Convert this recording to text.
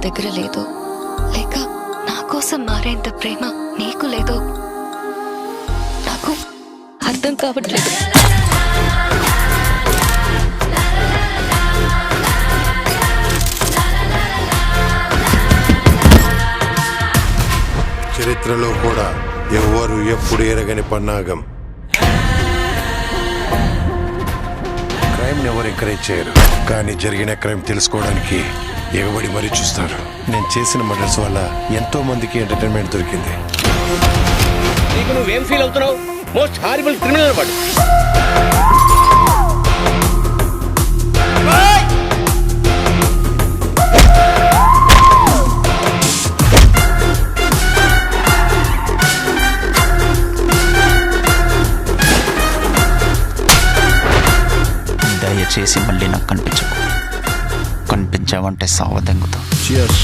దగ్గర లేదో, లేక నా కోసం మారేంత ప్రేమ నీకు లేదో నాకు అర్థం కావట్లేదు. చరిత్రలో కూడా ఎవ్వరు ఎప్పుడు ఎరగని పన్నాగం. క్రైమ్ ఎవరు ఎంకరేజ్ చేయరు, కానీ జరిగిన క్రైమ్ తెలుసుకోవడానికి ఎగబడి మరీ చూస్తారు. నేను చేసిన మర్డర్స్ వల్ల ఎంతో మందికి ఎంటర్టైన్మెంట్ దొరికింది. నీకు నువ్వేం ఫీల్ అవుతున్నావు? మోస్ట్ హారిబుల్ క్రిమినల్ వాడు. దయచేసి మళ్ళీ నాకు కనిపించకు. కనిపించావంటే సావదెంగుతావు. Cheers.